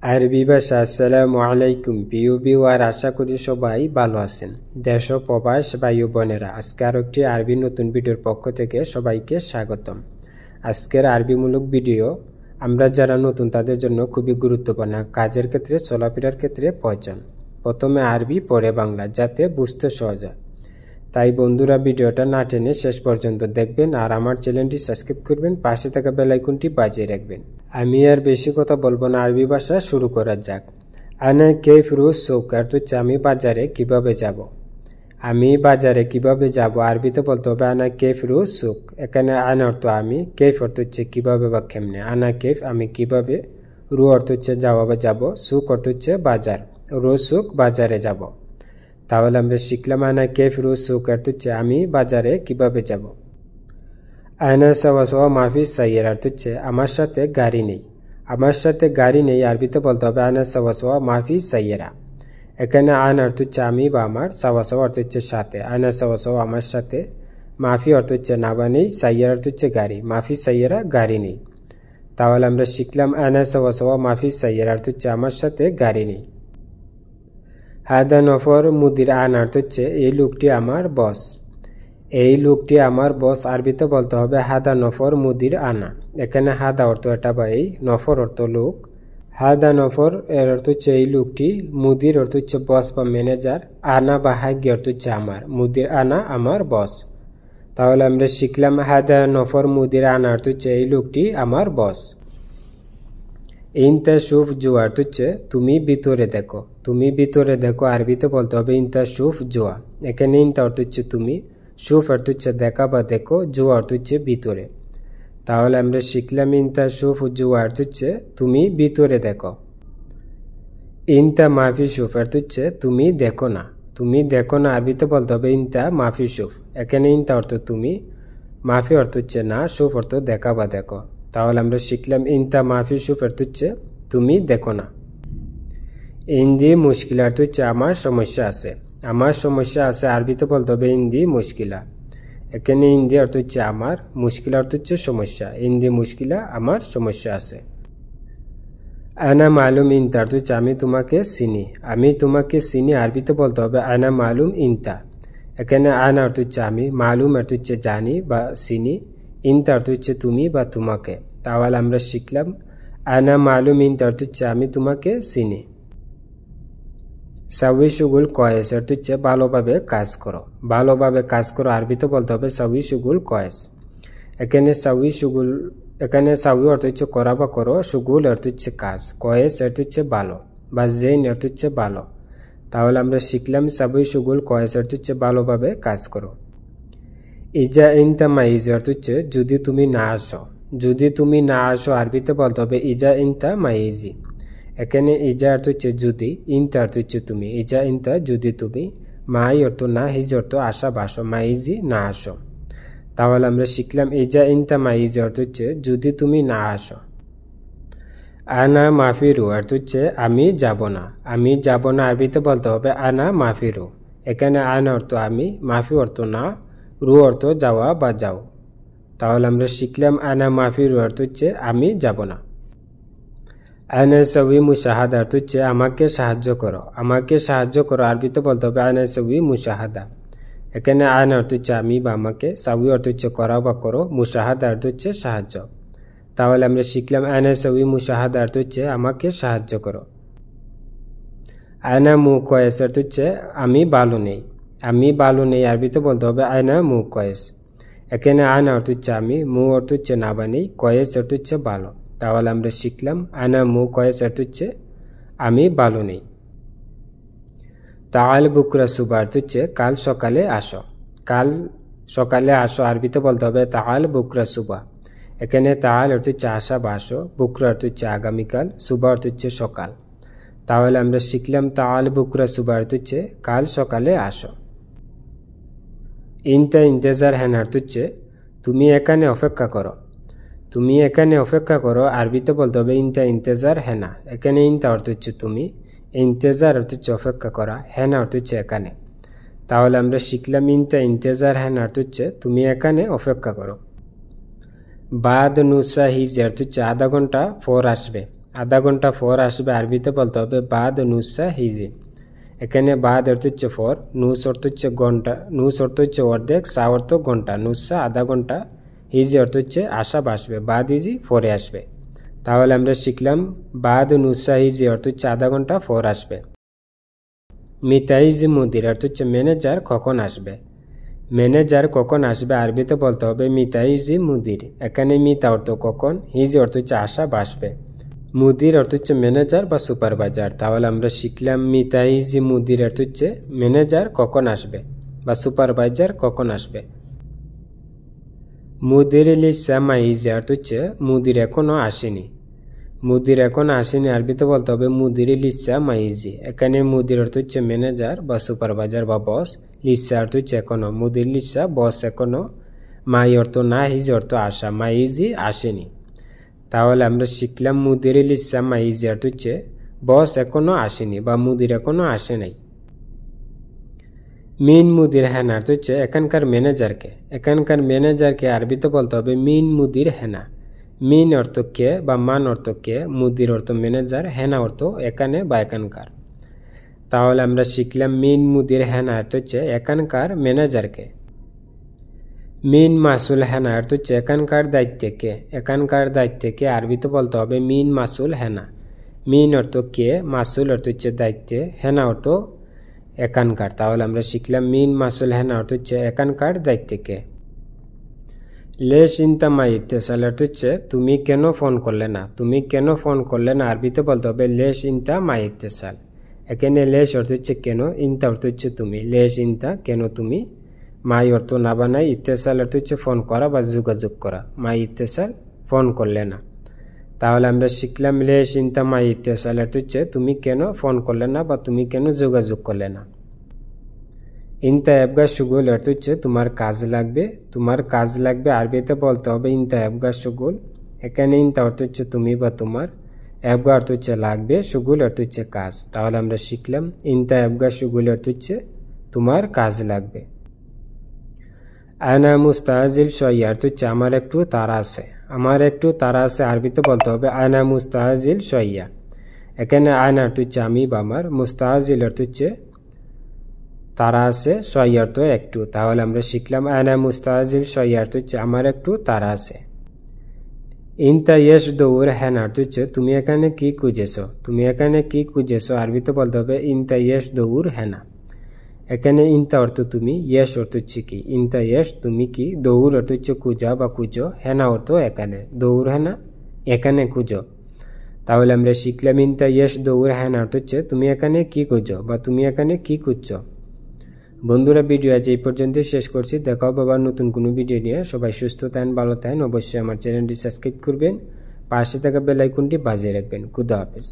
আরবি ভাষা আসসালামু আলাইকুম প্রিয় ভিউয়ার, আশা করি সবাই ভালো আছেন। দেশ ও প্রবাস ভাই ও বোনেরা, আজকে আরো একটি আরবি নতুন ভিডিওর পক্ষ থেকে সবাইকে স্বাগতম। আজকের আরবিমূলক ভিডিও আমরা যারা নতুন তাদের জন্য খুবই গুরুত্বপূর্ণ, কাজের ক্ষেত্রে চলাফেরার ক্ষেত্রে প্রয়োজন। প্রথমে আরবি পরে বাংলা, যাতে বুঝতে সহজ হয়। তাই বন্ধুরা, ভিডিওটা না টেনে শেষ পর্যন্ত দেখবেন আর আমার চ্যানেলটি সাবস্ক্রাইব করবেন, পাশে থাকা বেল আইকনটি বাজিয়ে রাখবেন। আমি আর বেশি কথা বলবো না, আরবি ভাষা শুরু করা যাক। আনা কেফ রুজ সুক, আর হচ্ছে আমি বাজারে কিভাবে যাব। আমি বাজারে কিভাবে যাব আরবিতে বলতে হবে আনা কেফ রুজ সুক। এখানে আনা অর্থ আমি, কেফ অর্থ হচ্ছে কিভাবে বা কেমনে। আনা কেফ আমি কিভাবে, রু অর্থ হচ্ছে যাওয়া বা যাব, সুক অর্থ হচ্ছে বাজার, রুজ সুক বাজারে যাব। তাহলে আমরা শিখলাম আনা কেফ রুজ সুক অর্থ হচ্ছে আমি বাজারে কিভাবে যাব। আয়না সাওয়া সাওয়া মাফি সাইয়ের অর্থ হচ্ছে আমার সাথে গাড়ি নেই। আমার সাথে গাড়ি নেই আরবিতে বলতে হবে আয়না সাওয়া সাওয়া মাফি সাইয়েরা। এখানে আয়না অর্থ হচ্ছে আমি বা আমার, সাওয়া সাওয়া অর্থ হচ্ছে সাথে। আয়না সাওয়া সাওয়া আমার সাথে, মাফি অর্থ হচ্ছে না বা নেই, সাইয়ের অর্থ হচ্ছে গাড়ি, মাফি সাইয়েরা গাড়ি নেই। তাহলে আমরা শিখলাম আয়না সাওয়া সাওয়া মাফি সাইয়ের অর্থ হচ্ছে আমার সাথে গাড়ি নেই। হাদা নফর মুদির আনা অর্থ হচ্ছে এই লোকটি আমার বস। এই লোকটি আমার বস আরবিতে বলতে হবে হাদা নফর মুদির আনা। এখানে হাদা অর্থ এটা বা এই, নফর অর্থ লোক। হাদা নফর এর অর্থ হচ্ছে এই লোকটি, মুদির অর্থ হচ্ছে বস বা ম্যানেজার, আনা বা হাগ্য অর্থ হচ্ছে আমার, মুদির আনা আমার বস। তাহলে আমরা শিখলাম হাদা নফর মুদির আনা অর্থ হচ্ছে এই লোকটি আমার বস। ইনতা শুফ জুয়া অর্থ হচ্ছে তুমি ভিতরে দেখো। তুমি ভিতরে দেখো আরবিতে বলতে হবে ইনতা শুফ জুয়া। এখানে ইনতা অর্থ হচ্ছে তুমি, শুফ অর্থ হচ্ছে দেখা বা দেখো, জুয়া অর্থ হচ্ছে ভিতরে। তাহলে আমরা শিখলাম ইনতা শুফ জুয়া অর্থ হচ্ছে তুমি ভিতরে দেখো। ইনতা মাফি শুফ অর্থ হচ্ছে তুমি দেখো না। তুমি দেখো না আরবিতে বলতে হবে ইনতা মাফি শুফ। এখানে ইনতা অর্থ তুমি, মাফি অর্থ হচ্ছে না, শুফ অর্থ দেখা বা দেখো। তাহলে আমরা শিখলাম ইনতা মাফি শুফ অর্থ হচ্ছে তুমি দেখো না। ইন্দি মুশকিলা অর্থ হচ্ছে আমার সমস্যা আছে। আমার সমস্যা আছে আরবিতে বলতে হবে ইন্দি মুশকিলা। এখানে ইন্দি অর্থ হচ্ছে আমার, মুশকিলা অর্থ হচ্ছে সমস্যা। ইন্দি মুশকিলা আমার সমস্যা আছে। আনা মালুম ইনতা অর্থ হচ্ছে আমি তোমাকে চিনি। আমি তোমাকে চিনি আরবিতে বলতে হবে আনা মালুম ইনতা। এখানে আনা অর্থ হচ্ছে আমি, মালুম অর্থ হচ্ছে জানি বা চিনি, ইনতা অর্থ হচ্ছে তুমি বা তোমাকে। তাহলে আমরা শিখলাম আনা মালুম ইনতা অর্থ হচ্ছে আমি তোমাকে চিনি। সাউই শুগুল কয়েস অর্থ হচ্ছে ভালোভাবে কাজ করো। ভালোভাবে কাজ করো আরবিতে বলতে হবে সাউই শুগুল কয়েস। এখানে সাউই অর্থ হচ্ছে করা বা করো, শুগুল অর্থ হচ্ছে কাজ, কয়েস অর্থ হচ্ছে ভালো বা জেন অর্থ হচ্ছে ভালো। তাহলে আমরা শিখলাম সাউই শুগুল কয়েস অর্থ হচ্ছে ভালোভাবে কাজ করো। ইজা ইনতা মাইজ অর্থ হচ্ছে যদি তুমি না আসো। যদি তুমি না আসো আরবিতে বলতে হবে ইজা ইনতা মাইজি। এখানে ইজা অর্থ হচ্ছে যদি, ইনতা অর্থ হচ্ছে তুমি, ইজা ইনতা যদি তুমি, মাই অর্থ না, হিজ অর্থ আসা বা আসো, মাইজি না আসো। তাহলে আমরা শিখলাম ইজা ইনতা মাইজি অর্থ হচ্ছে যদি তুমি না আসো। আনা মাফিরু অর্থ হচ্ছে আমি যাব না। আমি যাব না আরবিতে বলতে হবে আনা মাফিরু। এখানে আনা অর্থ আমি, মাফি অর্থ না, রু অর্থ যাওয়া বা যাও। তাহলে আমরা শিখলাম আনা মাফিরু অর্থ হচ্ছে আমি যাব না। আনা সাউই মুশাহাদা অর্থ হচ্ছে আমাকে সাহায্য করো। আমাকে সাহায্য করো আরবিতে বলতে হবে আনা সাউই মুশাহাদা। এখানে আনা অর্থ হচ্ছে আমি বা আমাকে, সাউই অর্থ হচ্ছে করা বা করো, মুশাহাদা অর্থ হচ্ছে সাহায্য। তাহলে আমরা শিখলাম আনা সাউই মুশাহাদা অর্থ হচ্ছে আমাকে সাহায্য করো। আনা মু কয়েস অর্থ হচ্ছে আমি ভালো নেই। আমি ভালো নেই আরবিতে বলতে হবে আয়না মু কয়েস। এখানে আনা অর্থ হচ্ছে আমি, মু অর্থ হচ্ছে না বা নেই, কয়েস অর্থ হচ্ছে ভালো। তাহলে আমরা শিখলাম আনা মু কয়েস অর্থ হচ্ছে আমি ভালো নেই। তাআল বুকরা সুবা অর্থ হচ্ছে কাল সকালে আসো। কাল সকালে আসো আরবিতে বলতে হবে তাআল বুকরা সুবা। এখানে তাআল অর্থ হচ্ছে আসা বা আসো, বুকরা অর্থ হচ্ছে আগামীকাল, সুবা অর্থ হচ্ছে সকাল। তাহলে আমরা শিখলাম তাআল বুকরা সুবা অর্থ হচ্ছে কাল সকালে আসো। ইনতা ইন্তেজার হ্যান অর্থ হচ্ছে তুমি এখানে অপেক্ষা করো। তুমি এখানে অপেক্ষা করো আরবিতে বলতে হবে ইনতা ইন্তেজার হেনা। এখানে ইনতা অর্থ হচ্ছে তুমি, ইন্তেজার অর্থ হচ্ছে অপেক্ষা করা, হেনা অর্থ হচ্ছে এখানে। তাহলে আমরা শিখলাম ইনতা ইন্তেজার হেনা অর্থ হচ্ছে তুমি এখানে অপেক্ষা করো। বাদ নুসা হিজ অর্থ হচ্ছে আধা ঘন্টা পর আসবে। আধা ঘন্টা পর আসবে, আরবিতে বলতে হবে বাদ নুসা হিজি। এখানে বাদ অর্থ হচ্ছে পর, নুস অর্থ হচ্ছে ঘন্টা, নুস অর্থ হচ্ছে অর্ধেক, সা অর্থ ঘন্টা, নুসা আধা ঘন্টা, হিজি অর্থ হচ্ছে আসা বা আসবে, বাদ হিজি পরে আসবে। তাহলে আমরা শিখলাম বাদ নুসা হিজি অর্থ হচ্ছে আধা ঘন্টা পর আসবে। মিতাইজি মুদির অর্থ হচ্ছে ম্যানেজার কখন আসবে। ম্যানেজার কখন আসবে আরবিতে বলতে হবে মিতাইজি মুদির। এখানে মিতা অর্থ কখন, হিজি অর্থ হচ্ছে আসা বা আসবে, মুদির অর্থ হচ্ছে ম্যানেজার বা সুপারভাইজার। তাহলে আমরা শিখলাম মিতাইজি মুদির অর্থ হচ্ছে ম্যানেজার কখন আসবে বা সুপারভাইজার কখন আসবে। মুদির লিসা মাইজি অর্থ হচ্ছে মুদির এখনো আসেনি। মুদির এখনো আসেনি আরবিতে বলতে হবে মুদির লিসা মাইজি। এখানে মুদির অর্থ হচ্ছে ম্যানেজার বা সুপারভাইজার বা বস, লিসা অর্থ হচ্ছে এখনো, মুদির লিসা বস এখনো, মাই অর্থ না, হিজি অর্থ আসা, মাইজি আসেনি। তাহলে আমরা শিখলাম মুদির লিসা মাইজি অর্থ হচ্ছে বস এখনো আসেনি বা মুদির এখনো আসে নাই। মিন মুদির হেনা অর্থ হচ্ছে এখানকার ম্যানেজারকে। এখানকার ম্যানেজারকে আরবিতে বলতে হবে মিন মুদির হেনা। মিন অর্থ কে বা মান অর্থ কে, মুদির অর্থ ম্যানেজার, হেনা অর্থ এখানে বা এখানকার। তাহলে আমরা শিখলাম মিন মুদির হেনা অর্থ হচ্ছে এখানকার ম্যানেজারকে। মিন মাসুল হেনা অর্থ হচ্ছে এখানকার দায়িত্বে কে। এখানকার দায়িত্বে কে আরবিতে বলতে হবে মিন মাসুল হেনা। মিন অর্থ কে, মাসুল অর্থ হচ্ছে দায়িত্বে, হেনা অর্থ এখানকার। তাহলে আমরা শিখলাম মিন মাসুল হেনা অর্থ হচ্ছে এখানকার দায়িত্বে কে। লেশ ইনতা মা ইত্তেসাল অর্থ হচ্ছে তুমি কেন ফোন করলে না। তুমি কেন ফোন করলে না আরবিতে বলতে হবে লেশ ইনতা মা ইত্তেসাল। এখানে লেশ অর্থ হচ্ছে কেন, ইনতা অর্থ হচ্ছে তুমি, লেশ ইনতা কেন তুমি, মাই অর্থ না বানাই, ইত্তেসাল অর্থ হচ্ছে ফোন করা বা যোগাযোগ করা, মাই ইত্তেসাল ফোন করলে না। তাহলে আমরা শিখলাম লেশ ইনতা মাই ইত্তেসাল অর্থ হচ্ছে তুমি কেন ফোন করলে না বা তুমি কেন যোগাযোগ করলে না। ইনতা এবগা সুগুল অর্থ হচ্ছে তোমার কাজ লাগবে। তোমার কাজ লাগবে আরবিতে বলতে হবে ইনতা এবগা সুগুল। এখানে ইনতা অর্থ হচ্ছে তুমি বা তোমার, এবগা অর্থ হচ্ছে লাগবে, সুগুল অর্থ হচ্ছে কাজ। তাহলে আমরা শিখলাম ইনতা এবগা সুগুল অর্থ হচ্ছে তোমার কাজ লাগবে। আয়না মুস্তাজিল শইয়া অর্থ হচ্ছে আমার একটু তাড়া আছে। আমার একটু তাড়া আছে আরবিতে বলতে হবে আয়না মুস্তাজিল শইয়া। এখানে আয়না অর্থ হচ্ছে আমি বা আমার, মুস্তাজিল অর্থ হচ্ছে তারা আছে, শইয়া অর্থ একটু। তাহলে আমরা শিখলাম আয়না মুস্তাজিল শইয়া অর্থ হচ্ছে আমার একটু তারা আছে। ইনতা ইয়েশ দৌর হ্যান অর্থ হচ্ছে তুমি এখানে কি খুঁজেছো। তুমি এখানে কি খুঁজেছো আরবিতে বলতে হবে ইনতা ইয়েশ দৌর হ্যানা। এখানে ইনতা অর্থ তুমি, ইয়েশ অর্থ হচ্ছে কি, ইনতা ইয়েশ তুমি কি, দৌড় অর্থ হচ্ছে খুঁজা বা খুঁজো, হেনা অর্থ এখানে, দৌড় হেনা এখানে খুঁজো। তাহলে আমরা শিখলাম ইনতা ইয়েশ দৌড় হেনা অর্থ হচ্ছে তুমি এখানে কি খুঁজো বা তুমি এখানে কি খুঁজছো। বন্ধুরা ভিডিও আজ এই পর্যন্ত শেষ করছি। দেখা হবে আবার নতুন কোনো ভিডিও নিয়ে। সবাই সুস্থ থাকেন, ভালো থাকেন। অবশ্যই আমার চ্যানেলটি সাবস্ক্রাইব করবেন, পাশে থাকা বেল আইকনটি বাজিয়ে রাখবেন। খুদা হাফেজ।